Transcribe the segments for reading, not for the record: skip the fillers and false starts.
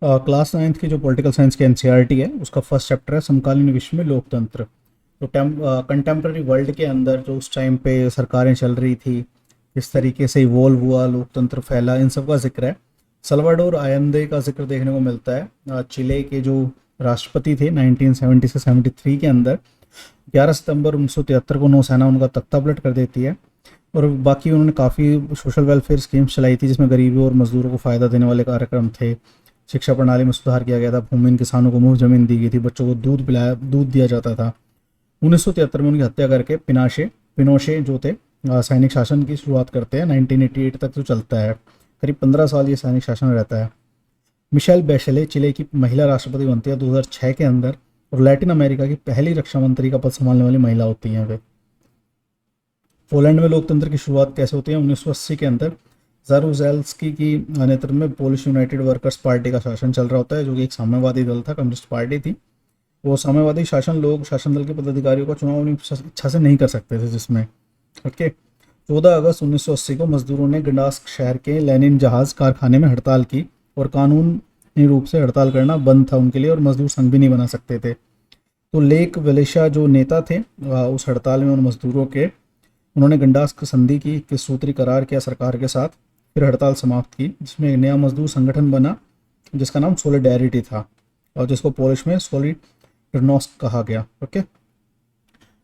Class 9th की जो political science की एनसीईआरटी है उसका फर्स्ट चैप्टर है समकालीन विश्व में लोकतंत्र। तो कंटेम्प्रेरी वर्ल्ड के अंदर जो उस टाइम पे सरकारें चल रही थी, किस तरीके से इवॉल्व हुआ, लोकतंत्र फैला, इन सब का जिक्र है। सल्वाडोर आयंदे का जिक्र देखने को मिलता है। चिले के जो राष्ट्रपति थे 1970 से 73 के अंदर 11 सितंबर 1973 को नौसेना उनका तख्ता पलट कर देती है। और बाकी उन्होंने काफ़ी सोशल वेलफेयर स्कीम्स चलाई थी जिसमें गरीबों और मजदूरों को फ़ायदा देने वाले कार्यक्रम थे। शिक्षा प्रणाली में सुधार किया गया था, भूमिहीन किसानों को मुफ्त जमीन दी गई थी, बच्चों को दूध दिया जाता था। 1973 में उनकी हत्या करके पिनोशे जो थे सैनिक शासन की शुरुआत करते हैं। 1988 तक जो चलता है, करीब 15 साल ये सैनिक शासन रहता है। मिशेल बेशेले चिले की महिला राष्ट्रपति बनती है 2006 के अंदर, और लैटिन अमेरिका की पहली रक्षा मंत्री का पद संभालने वाली महिला होती हैं वे। पोलैंड में लोकतंत्र की शुरुआत कैसे होती है? 1980 के अंदर जारुजेल्स्की की नेतृत्व में पोलिश यूनाइटेड वर्कर्स पार्टी का शासन चल रहा होता है, जो कि एक साम्यवादी दल था, कम्युनिस्ट पार्टी थी। वो साम्यवादी शासन दल के पदाधिकारियों का चुनाव अपनी इच्छा से नहीं कर सकते थे, जिसमें ओके 14 अगस्त 1980 को मजदूरों ने गंडास्क शहर के लेनिन जहाज कारखाने में हड़ताल की, और कानूनी रूप से हड़ताल करना बंद था उनके लिए, और मजदूर संघ भी नहीं बना सकते थे। तो लेक वलेशा जो नेता थे उस हड़ताल में उन मजदूरों के, उन्होंने गंडास्क संधि की, 21 सूत्री करार किया सरकार के साथ, फिर हड़ताल समाप्त की, जिसमें एक नया मजदूर संगठन बना जिसका नाम सोलिडेरिटी था, और जिसको पोलिश में सोलिडर्नोस्क कहा गया। ओके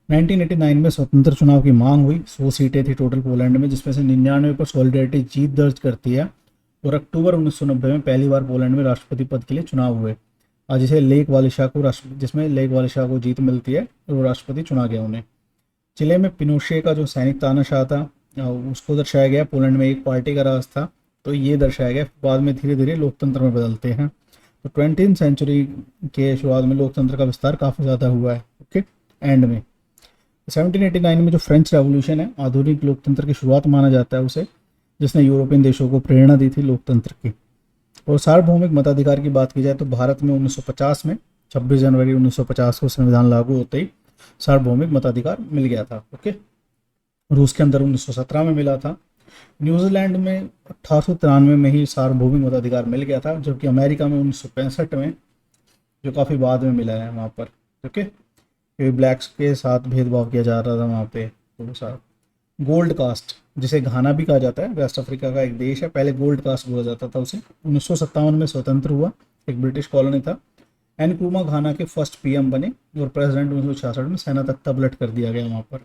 1989 में स्वतंत्र चुनाव की मांग हुई। 100 सीटें थी टोटल पोलैंड में, जिसमें से 99 पर सोलिडेरिटी जीत दर्ज करती है, और अक्टूबर 1990 में पहली बार पोलैंड में राष्ट्रपति पद के लिए चुनाव हुए, जिसमें लेक वालिशा को जीत मिलती है और वो राष्ट्रपति चुना गया उन्हें। चिले में पिनोशे का जो सैनिक तानाशाह था उसको दर्शाया गया। पोलैंड में एक पार्टी का राज था, तो ये दर्शाया गया। बाद में धीरे धीरे लोकतंत्र में बदलते हैं। तो 20वीं सेंचुरी के शुरुआत में लोकतंत्र का विस्तार काफ़ी ज़्यादा हुआ है। ओके एंड में 1789 में जो फ्रेंच रेवोल्यूशन है, आधुनिक लोकतंत्र की शुरुआत माना जाता है उसे, जिसने यूरोपियन देशों को प्रेरणा दी थी लोकतंत्र की। और सार्वभौमिक मताधिकार की बात की जाए तो भारत में 1950 में 26 जनवरी 1950 को संविधान लागू होते ही सार्वभौमिक मताधिकार मिल गया था। ओके रूस के अंदर 1917 में मिला था। न्यूजीलैंड में 1893 में ही सार्वभौमिक मताधिकार मिल गया था, जबकि अमेरिका में 1965 में, जो काफ़ी बाद में मिला है वहाँ पर। ओके ब्लैक्स के साथ भेदभाव किया जा रहा था वहाँ पे थोड़ा सा। गोल्ड कास्ट, जिसे घाना भी कहा जाता है, वेस्ट अफ्रीका का एक देश है, पहले गोल्ड कास्ट बोला जाता था उसे। 1957 में स्वतंत्र हुआ, एक ब्रिटिश कॉलोनी था। एनक्रूमा घाना के फर्स्ट पीएम बने, और प्रेसिडेंट 1966 में सेना तख्ता पलट कर दिया गया वहाँ पर।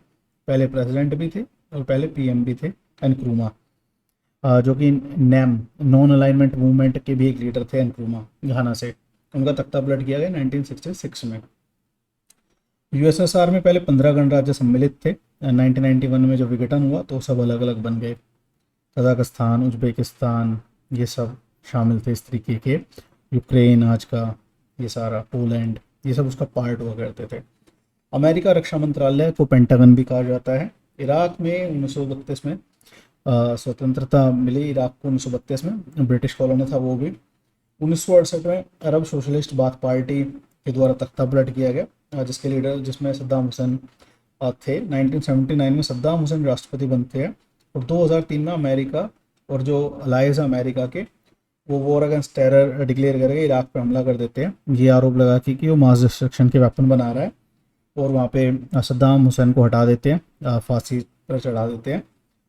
पहले प्रेसिडेंट भी थे और पहले पीएम भी थे एनक्रूमा, जो कि नैम नॉन अलाइनमेंट मूवमेंट के भी एक लीडर थे एनक्रूमा घाना से। उनका तख्ता पलट किया गया 1966 में। यूएसएसआर में पहले 15 गणराज्य सम्मिलित थे। 1991 में जो विघटन हुआ तो सब अलग अलग बन गए। कजाकिस्तान, उज्बेकिस्तान, ये सब शामिल थे इस तरीके के। यूक्रेन आज का ये सारा, पोलैंड, ये सब उसका पार्ट हुआ करते थे। अमेरिका रक्षा मंत्रालय को पेंटागन भी कहा जाता है। इराक में 1932 में स्वतंत्रता मिली इराक को। 1932 में ब्रिटिश कॉलोनी था वो भी। 1968 में अरब सोशलिस्ट बाथ पार्टी के द्वारा तख्ता पलट किया गया, जिसके लीडर जिसमें सद्दाम हुसैन थे। 1979 में सद्दाम हुसैन राष्ट्रपति बनते हैं, और 2003 में अमेरिका और जो अलाइज अमेरिका के, वो वॉर अगेंस्ट टेरर डिक्लेयर करके इराक पर हमला कर देते हैं, ये आरोप लगा कि वो मास डिस्ट्रक्शन के वेपन बना रहा है, और वहाँ पे सद्दाम हुसैन को हटा देते हैं, फांसी पर चढ़ा देते हैं,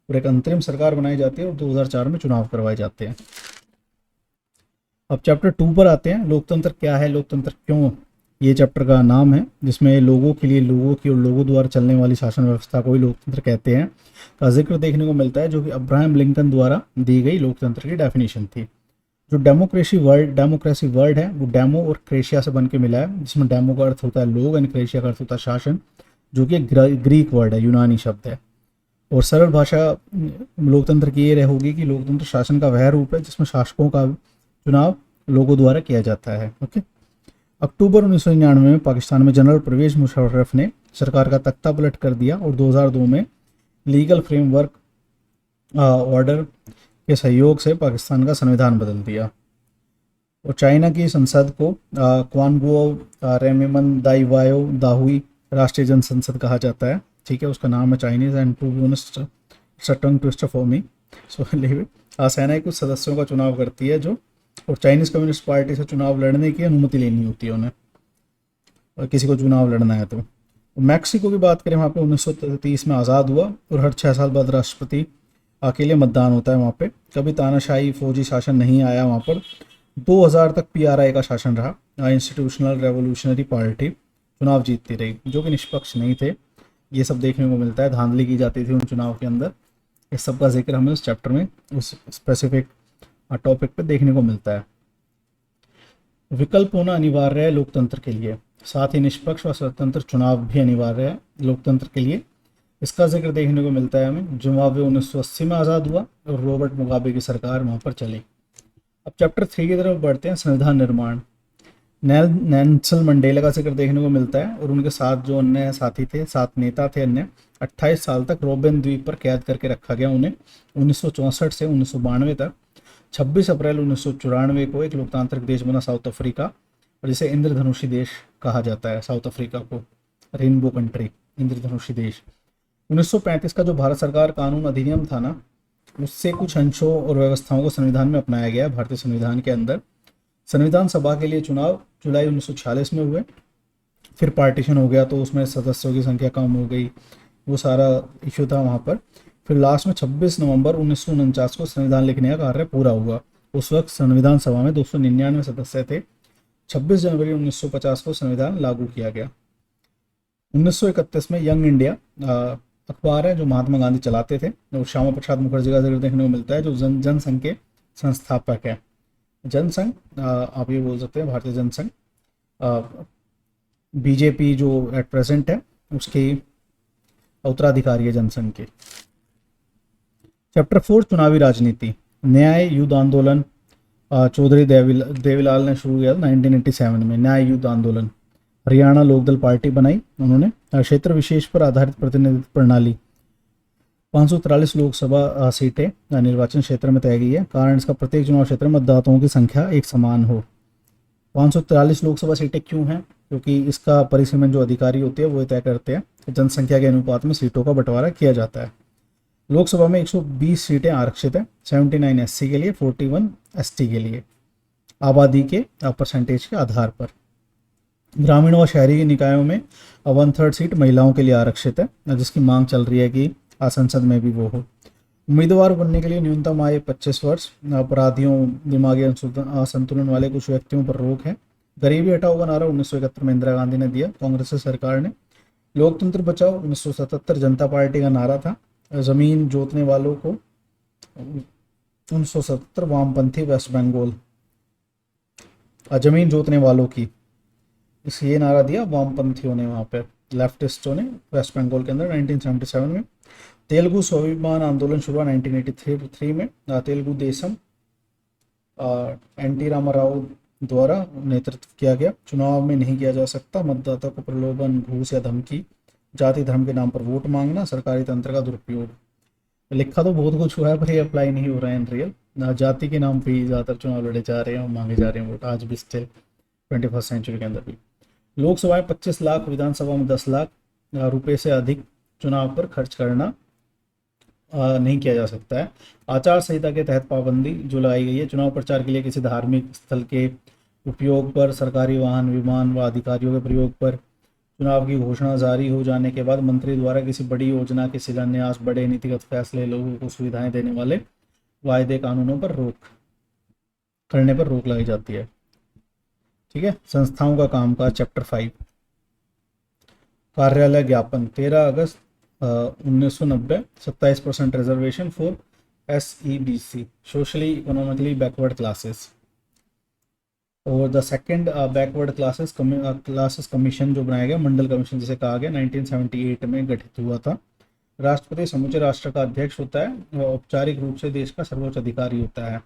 और एक अंतरिम सरकार बनाई जाती है, और 2004 में चुनाव करवाए जाते हैं। अब चैप्टर 2 पर आते हैं। लोकतंत्र क्या है, लोकतंत्र क्यों, ये चैप्टर का नाम है, जिसमें लोगों के लिए, लोगों की और लोगों द्वारा चलने वाली शासन व्यवस्था को ही लोकतंत्र कहते हैं का जिक्र देखने को मिलता है, जो कि अब्राहम लिंकन द्वारा दी गई लोकतंत्र की डेफिनेशन थी। जो डेमोक्रेसी वर्ड है वो डेमो और क्रेशिया से बन के मिला है, जिसमें डेमो का अर्थ होता है लोग एंड क्रेशिया का अर्थ होता है शासन, जो कि एक ग्रीक वर्ड है, यूनानी शब्द है। और सरल भाषा लोकतंत्र की ये होगी कि लोकतंत्र शासन का वह रूप है जिसमें शासकों का चुनाव लोगों द्वारा किया जाता है। ओके अक्टूबर 1999 में पाकिस्तान में जनरल परवेज मुशर्रफ ने सरकार का तख्ता पलट कर दिया, और 2002 में लीगल फ्रेमवर्क ऑर्डर के सहयोग से पाकिस्तान का संविधान बदल दिया। और चाइना की संसद को क्वानगुओ रेमेमन दाइवायो दाहुई राष्ट्रीय जन संसद कहा जाता है। ठीक है, उसका नाम है Chinese, and to be honest it's a tongue twister for me, so leave it. सेना कुछ सदस्यों का चुनाव करती है जो और चाइनीज़ कम्युनिस्ट पार्टी से चुनाव लड़ने की अनुमति लेनी होती है उन्हें, और किसी को चुनाव लड़ना है तो। मैक्सिको की बात करें, वहाँ पे 1930 में आज़ाद हुआ और हर 6 साल बाद राष्ट्रपति के लिए मतदान होता है वहाँ पे। कभी तानाशाही फौजी शासन नहीं आया वहाँ पर। 2000 तक पीआरआई का शासन रहा, इंस्टीट्यूशनल रेवोल्यूशनरी पार्टी चुनाव जीतती रही, जो कि निष्पक्ष नहीं थे। ये सब देखने को मिलता है, धांधली की जाती थी उन चुनाव के अंदर। इस सब का जिक्र हमें उस चैप्टर में उस स्पेसिफिक टॉपिक पे देखने को मिलता है। विकल्प होना अनिवार्य है लोकतंत्र के लिए, साथ ही निष्पक्ष व स्वतंत्र चुनाव भी अनिवार्य है लोकतंत्र के लिए। इसका जिक्र देखने को मिलता है हमें। जिम्बाब्वे 1980 में आज़ाद हुआ और रॉबर्ट मुगाबे की सरकार वहाँ पर चली। अब चैप्टर 3 की तरफ बढ़ते हैं, संविधान निर्माण। नेल्सन मंडेला का जिक्र देखने को मिलता है और उनके साथ जो अन्य साथी थे, 7 नेता थे अन्य, 28 साल तक रोबेन द्वीप पर कैद करके रखा गया उन्हें 1964 से 1992 तक। 26 अप्रैल 1994 को एक लोकतांत्रिक देश बना साउथ अफ्रीका, और जिसे इंद्रधनुषी देश कहा जाता है साउथ अफ्रीका को, रेनबो कंट्री, इंद्रधनुषी देश। 1935 का जो भारत सरकार कानून अधिनियम था ना, उससे कुछ अंशों और व्यवस्थाओं को संविधान में अपनाया गया है भारतीय संविधान के अंदर। संविधान सभा के लिए चुनाव जुलाई 1946 में हुए, फिर पार्टीशन हो गया तो उसमें सदस्यों की संख्या कम हो गई, वो सारा इशू था वहाँ पर। फिर लास्ट में 26 नवंबर 1949 को संविधान लिखने का कार्य पूरा हुआ। उस वक्त संविधान सभा में 299 सदस्य थे। 26 जनवरी 1950 को संविधान लागू किया गया। 1931 में यंग इंडिया अखबार है जो महात्मा गांधी चलाते थे, और श्यामा प्रसाद मुखर्जी का जिक्र देखने को मिलता है जो जनसंघ के संस्थापक है। जनसंघ आप ये बोल सकते हैं भारतीय जनसंघ, बीजेपी जो एट प्रेजेंट है उसके उत्तराधिकारी है जनसंघ के। चैप्टर 4 चुनावी राजनीति। न्याय युद्ध आंदोलन चौधरी देवीलाल ने शुरू किया 1987 में। न्याय युद्ध आंदोलन, हरियाणा लोकदल पार्टी बनाई उन्होंने। क्षेत्र विशेष पर आधारित प्रतिनिधित्व प्रणाली, 543 लोकसभा सीटें निर्वाचन क्षेत्र में तय की है। कारण इसका प्रत्येक चुनाव क्षेत्र में मतदाताओं की संख्या एक समान हो। 543 लोकसभा सीटें क्यों हैं? क्योंकि इसका परिसीमन जो अधिकारी होते हैं वो तय करते हैं, जनसंख्या के अनुपात में सीटों का बंटवारा किया जाता है। लोकसभा में 120 सीटें आरक्षित है, 79 एससी के लिए, 41 एसटी के लिए, आबादी के परसेंटेज के आधार पर। ग्रामीण व शहरी निकायों में 1/3 सीट महिलाओं के लिए आरक्षित है, जिसकी मांग चल रही है कि संसद में भी वो हो। उम्मीदवार बनने के लिए न्यूनतम आयु 25 वर्ष। अपराधियों, दिमागी असंतुलन वाले कुछ व्यक्तियों पर रोक है। गरीबी हटाओ का नारा 1971 में इंदिरा गांधी ने दिया, कांग्रेस सरकार ने। लोकतंत्र बचाओ 1977 जनता पार्टी का नारा था। जमीन जोतने वालों को 1977 वामपंथी वेस्ट बंगाल, जमीन जोतने वालों की इस ये नारा दिया वामपंथियों ने, वहाँ पर लेफ्टिस्टों ने वेस्ट बंगाल के अंदर 1977 में। तेलुगु स्वाभिमान आंदोलन शुरू हुआ 1983 में। तेलुगु देशम एनटी रामाराव द्वारा नेतृत्व किया गया। चुनाव में नहीं किया जा सकता मतदाता को प्रलोभन, घूस या धमकी, जाति धर्म के नाम पर वोट मांगना, सरकारी तंत्र का दुरुपयोग। लिखा तो बहुत कुछ हुआ है पर ये अप्लाई नहीं हो रहा है इन रियल। जाति के नाम पे ही ज़्यादातर चुनाव लड़े जा रहे हैं और मांगे जा रहे हैं वोट, आज भी स्टिल 21st सेंचुरी के अंदर भी। लोकसभा में 25 लाख, विधानसभा में 10 लाख रुपए से अधिक चुनाव पर खर्च करना नहीं किया जा सकता है। आचार संहिता के तहत पाबंदी जो लगाई गई है, चुनाव प्रचार के लिए किसी धार्मिक स्थल के उपयोग पर, सरकारी वाहन, विमान व अधिकारियों के प्रयोग पर, चुनाव की घोषणा जारी हो जाने के बाद मंत्री द्वारा किसी बड़ी योजना के शिलान्यास, बड़े नीतिगत फैसले, लोगों को सुविधाएं देने वाले वायदे कानूनों पर करने पर रोक लगाई जाती है। ठीक है। संस्थाओं का कामकाज, चैप्टर 5 कार्यालय ज्ञापन। 13 अगस्त 1990 27% reservation for SEBC, socially economically backward classes. और the second backward classes commission जो बनाया गया, मंडल कमीशन जिसे कहा गया, 1978 में गठित हुआ था। राष्ट्रपति समूचे राष्ट्र का अध्यक्ष होता है और औपचारिक रूप से देश का सर्वोच्च अधिकारी होता है।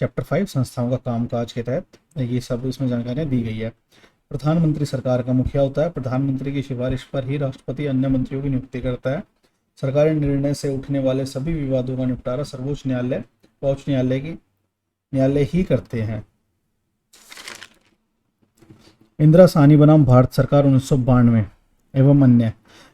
चैप्टर 5 संस्थाओं का कामकाज के तहत ये सब इसमें जानकारियाँ दी गई है। प्रधानमंत्री सरकार का मुखिया होता है। प्रधानमंत्री की सिफारिश पर ही राष्ट्रपति अन्य मंत्रियों की नियुक्ति करता है। सरकारी निर्णय से उठने वाले सभी विवादों का निपटारा सर्वोच्च न्यायालय व उच्च न्यायालय ही करते हैं। इंदिरा साहनी बनाम भारत सरकार 1992 एवं अन्य।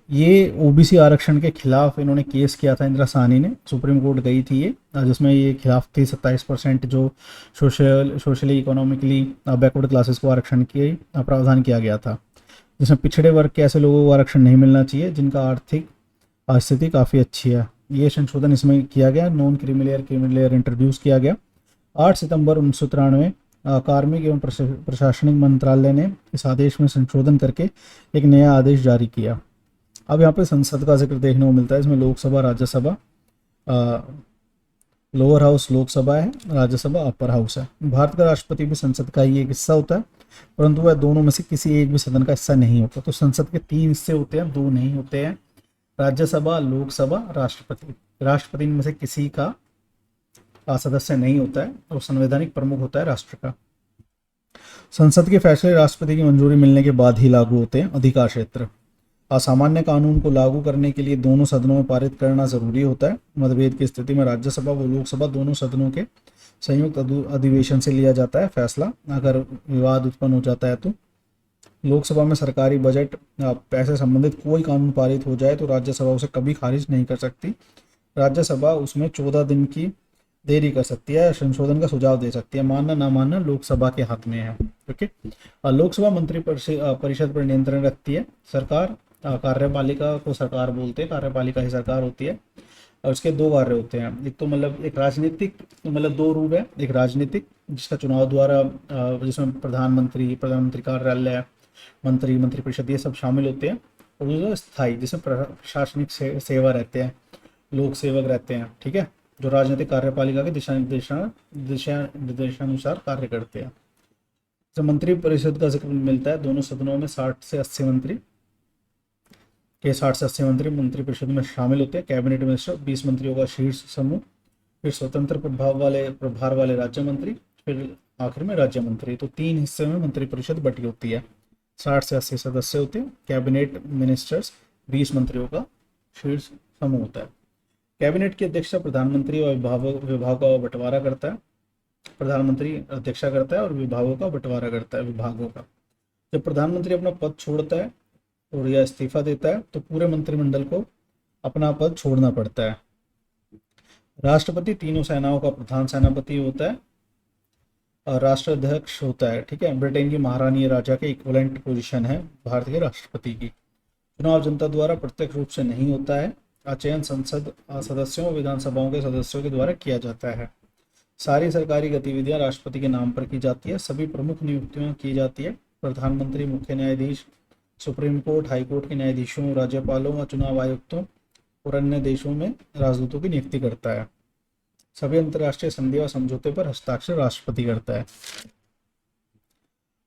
ये ओबीसी आरक्षण के खिलाफ इन्होंने केस किया था, इंदिरा साहनी ने, सुप्रीम कोर्ट गई थी ये, जिसमें ये खिलाफ थी 27% जो सोशली इकोनॉमिकली बैकवर्ड क्लासेस को आरक्षण की प्रावधान किया गया था, जिसमें पिछड़े वर्ग के ऐसे लोगों को आरक्षण नहीं मिलना चाहिए जिनका आर्थिक स्थिति काफ़ी अच्छी है। ये संशोधन इसमें किया गया, नॉन क्रीमी लेयर इंट्रोड्यूस किया गया। 8 सितंबर 1993 कार्मिक एवं प्रशासनिक मंत्रालय ने इस आदेश में संशोधन करके एक नया आदेश जारी किया। अब यहाँ पे संसद का जिक्र देखने को मिलता है, इसमें लोकसभा, राज्यसभा, लोअर हाउस लोकसभा है, राज्यसभा अपर हाउस है। भारत का राष्ट्रपति भी संसद का ही एक हिस्सा होता है, परंतु वह दोनों में से किसी एक भी सदन का हिस्सा नहीं होता। तो संसद के 3 हिस्से होते हैं, 2 नहीं होते हैं, राज्यसभा, लोकसभा, राष्ट्रपति। राष्ट्रपति में से किसी का सदस्य नहीं होता है और संवैधानिक प्रमुख होता है राष्ट्र का। संसद के फैसले राष्ट्रपति की मंजूरी मिलने के बाद ही लागू होते हैं। अधिकार क्षेत्र, असामान्य कानून को लागू करने के लिए दोनों सदनों में पारित करना जरूरी होता है। मतभेद की स्थिति में राज्यसभा व लोकसभा दोनों सदनों के संयुक्त अधिवेशन से लिया जाता है फैसला। अगर विवाद उत्पन्न हो जाता है तो लोकसभा में सरकारी बजट पैसे संबंधित कोई कानून पारित हो जाए तो राज्यसभा उसे कभी खारिज नहीं कर सकती। राज्यसभा उसमें 14 दिन की देरी कर सकती है, संशोधन का सुझाव दे सकती है। मानना ना मानना लोकसभा के हाथ में है। ओके, लोकसभा मंत्री परिषद पर नियंत्रण रखती है। सरकार, कार्यपालिका को सरकार बोलते हैं, कार्यपालिका ही सरकार होती है और उसके 2 कार्य होते हैं। एक तो मतलब एक राजनीतिक, मतलब 2 रूप है। एक राजनीतिक जिसका चुनाव द्वारा, जिसमें प्रधानमंत्री कार्यालय, मंत्रिपरिषद ये सब शामिल होते हैं। और दूसरा स्थायी, जिसमें प्रशासनिक सेवा रहते हैं, लोक सेवक रहते हैं, ठीक है, जो राजनीतिक कार्यपालिका के दिशा निर्देशानुसार कार्य करते हैं। जब मंत्री परिषद का जिक्र मिलता है, दोनों सदनों में 60 से 80 मंत्री मंत्रिपरिषद में शामिल होते हैं। कैबिनेट मिनिस्टर, 20 मंत्रियों का शीर्ष समूह, फिर स्वतंत्र प्रभार वाले राज्य मंत्री, फिर आखिर में राज्य मंत्री। तो 3 हिस्से में मंत्रिपरिषद बटी होती है। 60 से 80 सदस्य होते हैं। कैबिनेट मिनिस्टर्स, 20 मंत्रियों का शीर्ष समूह होता है। कैबिनेट की अध्यक्षता प्रधानमंत्री और विभाग का बंटवारा करता है। प्रधानमंत्री अध्यक्षता करता है और विभागों का बंटवारा करता है, विभागों का। जब प्रधानमंत्री अपना पद छोड़ता है और या इस्तीफा देता है तो पूरे मंत्रिमंडल को अपना पद छोड़ना पड़ता है। राष्ट्रपति तीनों सेनाओं का प्रधान सेनापति होता है और राष्ट्राध्यक्ष होता है, ठीक है। ब्रिटेन की महारानी राजा के इक्विवेलेंट पोजीशन है भारत के राष्ट्रपति की। चुनाव जनता द्वारा प्रत्यक्ष रूप से नहीं होता है। चयन संसद सदस्यों और विधानसभाओं के सदस्यों के द्वारा किया जाता है। सारी सरकारी गतिविधियां राष्ट्रपति के नाम पर की जाती है। सभी प्रमुख नियुक्तियां की जाती है। प्रधानमंत्री, मुख्य न्यायाधीश, सुप्रीम कोर्ट, हाई कोर्ट के न्यायाधीशों, राज्यपालों व चुनाव आयुक्तों और अन्य देशों में राजदूतों की नियुक्ति करता है। सभी अंतर्राष्ट्रीय संधि व समझौते पर हस्ताक्षर राष्ट्रपति करता है।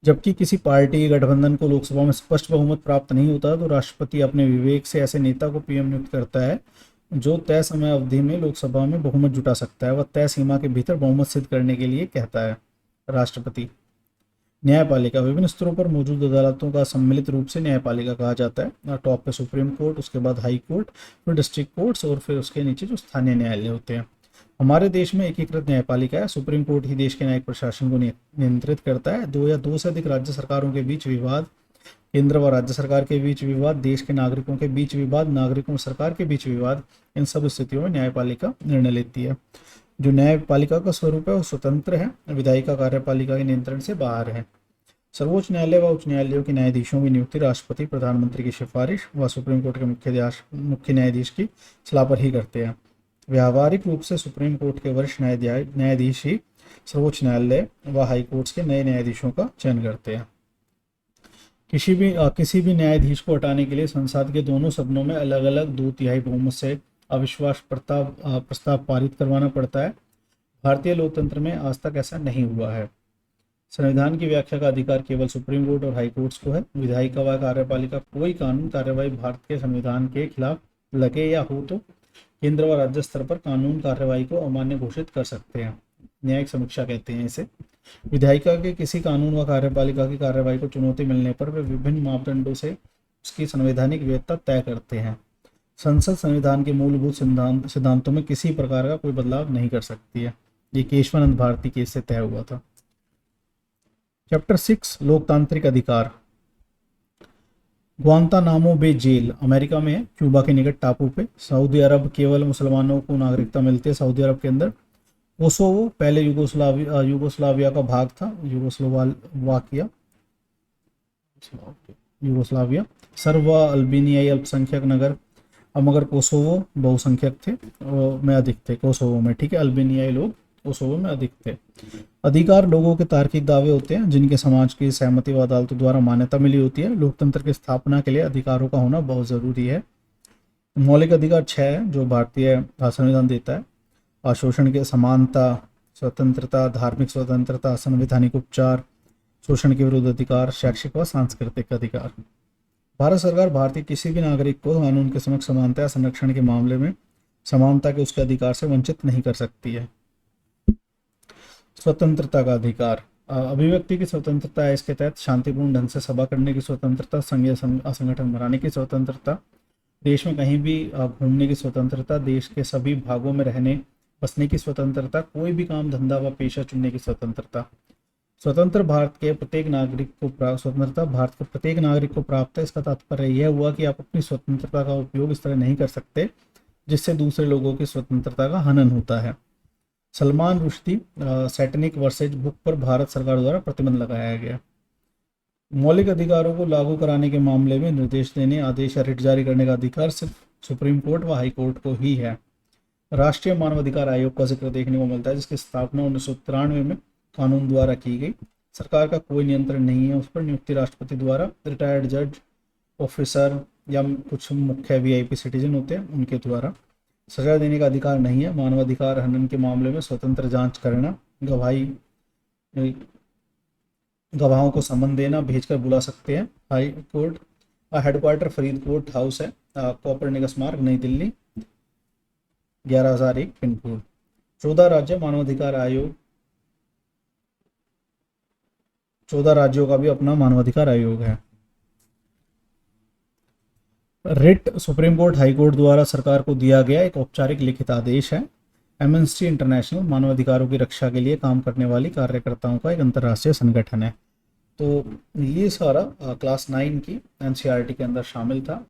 जबकि किसी पार्टी गठबंधन को लोकसभा में स्पष्ट बहुमत प्राप्त नहीं होता तो राष्ट्रपति अपने विवेक से ऐसे नेता को पीएम नियुक्त करता है जो तय समय अवधि में लोकसभा में बहुमत जुटा सकता है। वह तय सीमा के भीतर बहुमत सिद्ध करने के लिए कहता है राष्ट्रपति। न्यायपालिका, विभिन्न स्तरों पर मौजूद अदालतों का सम्मिलित रूप से न्यायपालिका कहा जाता है। टॉप पे सुप्रीम कोर्ट, उसके बाद हाई कोर्ट, फिर डिस्ट्रिक्ट कोर्ट्स और फिर उसके नीचे जो स्थानीय न्यायालय होते हैं। हमारे देश में एकीकृत न्यायपालिका है। सुप्रीम कोर्ट ही देश के न्यायिक प्रशासन को नियंत्रित करता है। 2 या 2 से अधिक राज्य सरकारों के बीच विवाद, केंद्र व राज्य सरकार के बीच विवाद, देश के नागरिकों के बीच विवाद, नागरिकों और सरकार के बीच विवाद, इन सब स्थितियों में न्यायपालिका निर्णय लेती है। जो न्यायपालिका का स्वरूप है वो स्वतंत्र है, विधायिका कार्यपालिका के नियंत्रण से बाहर है। सर्वोच्च न्यायालय व उच्च न्यायालयों के न्यायाधीशों की नियुक्ति राष्ट्रपति, प्रधानमंत्री की सिफारिश व सुप्रीम कोर्ट के मुख्य न्यायाधीश की सलाह पर ही करते हैं। व्यावहारिक रूप से सुप्रीम कोर्ट के वरिष्ठ न्यायाधीश ही सर्वोच्च न्यायालय व हाई कोर्ट्स के नए न्यायाधीशों का चयन करते हैं। किसी भी न्यायाधीश को हटाने के लिए संसद के दोनों सदनों में अलग अलग 2/3 बहुमत से अविश्वास प्रस्ताव पारित करवाना पड़ता है। भारतीय लोकतंत्र में आज तक ऐसा नहीं हुआ है। संविधान की व्याख्या का अधिकार केवल सुप्रीम कोर्ट और हाई कोर्ट्स को है। विधायिका व कार्यपालिका कोई कानून कार्यवाही भारत के संविधान के खिलाफ लगे या हो तो केंद्र व राज्य स्तर पर कानून कार्यवाही को अमान्य घोषित कर सकते हैं। न्यायिक समीक्षा कहते हैं इसे। विधायिका के किसी कानून व कार्यपालिका की कार्यवाही को चुनौती मिलने पर वे विभिन्न मापदंडों से उसकी संवैधानिक वैधता तय करते हैं। संसद संविधान के मूलभूत सिद्धांतों में किसी प्रकार का कोई बदलाव नहीं कर सकती है। ये केशवानंद भारती केस से तय हुआ था। चैप्टर 6 लोकतांत्रिक अधिकार। ग्वांतानामो बे जेल अमेरिका में है, क्यूबा के निकट टापू पे। सऊदी अरब केवल मुसलमानों को नागरिकता मिलती है सऊदी अरब के अंदर। कोसोवो पहले यूगोस्लाविया का भाग था, यूगोस्लाविया। सर्व अल्बेनियाई अल्पसंख्यक नगर। अब मगर कोसोवो बहुसंख्यक थे में अधिक थे कोसोवो में, ठीक है। अल्बेनियाई लोग कोसोवो में अधिक थे। अधिकार लोगों के तार्किक दावे होते हैं जिनके समाज की सहमति व अदालतों द्वारा मान्यता मिली होती है। लोकतंत्र की स्थापना के लिए अधिकारों का होना बहुत जरूरी है। मौलिक अधिकार 6 है जो भारतीय संविधान देता है। शोषण के समानता, स्वतंत्रता, धार्मिक स्वतंत्रता, संवैधानिक उपचार, शोषण के विरुद्ध अधिकार, शैक्षिक व सांस्कृतिक अधिकार। भारत सरकार भारतीय किसी भी नागरिक को कानून के समक्ष समानता या संरक्षण के मामले में समानता के उसके अधिकार से वंचित नहीं कर सकती है। स्वतंत्रता का अधिकार, अभिव्यक्ति की स्वतंत्रता है, इसके तहत शांतिपूर्ण ढंग से सभा करने की स्वतंत्रता, संघीय संगठन बनाने की स्वतंत्रता, देश में कहीं भी घूमने की स्वतंत्रता, देश के सभी भागों में रहने बसने की स्वतंत्रता, कोई भी काम धंधा व पेशा चुनने की स्वतंत्रता। स्वतंत्रता भारत के प्रत्येक नागरिक को प्राप्त है। इसका तात्पर्य यह हुआ कि आप अपनी स्वतंत्रता का उपयोग इस तरह नहीं कर सकते जिससे दूसरे लोगों की स्वतंत्रता का हनन होता है। Salman Rushdie Satanic versus book पर भारत सरकार द्वारा प्रतिबंध लगाया गया। मौलिक अधिकारों को लागू कराने के मामले में निर्देश देने, आदेश या रिट जारी करने का अधिकार सिर्फ सुप्रीम कोर्ट व हाई कोर्ट को ही है। राष्ट्रीय मानवाधिकार आयोग का जिक्र देखने को मिलता है जिसकी स्थापना 1993 में कानून द्वारा की गई। सरकार का कोई नियंत्रण नहीं है उस पर, नियुक्ति राष्ट्रपति द्वारा, रिटायर्ड जज, ऑफिसर या कुछ मुख्य वीआईपी सिटीजन होते हैं उनके द्वारा। सजा देने का अधिकार नहीं है। मानवाधिकार हनन के मामले में स्वतंत्र जांच करना, गवाहों को समन देना, भेजकर बुला सकते हैं। High court headquarter Faridkot house है, कोपरनिकस मार्ग, नई दिल्ली, 11,001 पिन कोड। 14 राज्य मानवाधिकार आयोग, 14 राज्यों का भी अपना मानवाधिकार आयोग है। Writ supreme court high court द्वारा सरकार को दिया गया एक औपचारिक लिखित आदेश है। एमनेस्टी इंटरनेशनल मानवाधिकारों की रक्षा के लिए काम करने वाली कार्यकर्ताओं का एक अंतर्राष्ट्रीय संगठन है। तो ये सारा क्लास 9 की एनसीईआरटी के अंदर शामिल था।